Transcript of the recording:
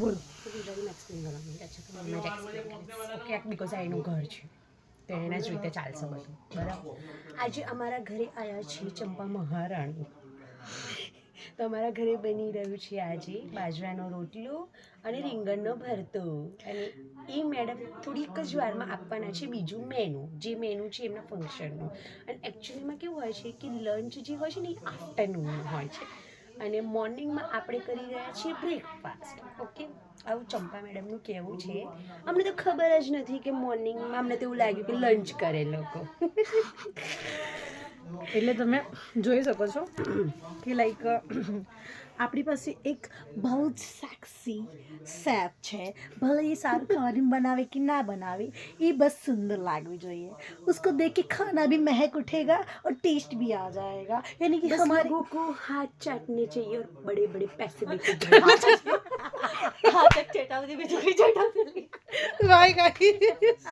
બોલો ગુજરાતી એક્સપ્લેન કરવા માંગે છે તો મને એક્સપ્લેન ઓકે બીકોઝ આ એનું ઘર છે તો એના જ રીતે ચાલશે બધું બરાબર. આજે અમારા ઘરે આવ્યા છીએ ચંપા મહારાણી. તો અમારા ઘરે બની રહ્યું છે આજે બાજરાનો રોટલો અને રીંગણનો ભરતો. અને એ મેડમ થોડીક જ વારમાં આપવાના છે બીજું મેનુ, જે મેનુ છે એમના ફંક્શનનું. અને એકચ્યુઅલીમાં કેવું હોય છે કે લંચ જે હોય છે ને એ આફ્ટરનૂનનું હોય છે અને મોર્નિંગમાં આપણે કરી રહ્યા છીએ બ્રેકફાસ્ટ. ઓકે, આવું ચંપા મેડમનું કહેવું છે. અમને તો ખબર જ નથી કે મોર્નિંગમાં અમને તો એવું લાગ્યું કે લંચ કરે લોકો. એટલે તમે જોઈ શકો છો કે લાઈક આપણી પાસે એક બહુ જ સેક્સી સેફ છે. भले ये सारा खाना बनावे कि ना बनावे, ये बस सुंदर लागवी જોઈએ. उसको देख के खाना भी महक उठेगा और टेस्ट भी आ जाएगा. यानी कि बस हमारे लोगों को हाथ चाटने चाहिए और बड़े बड़े पैसे देके हाथ चटा मुझे भी चटा बाय गाइस.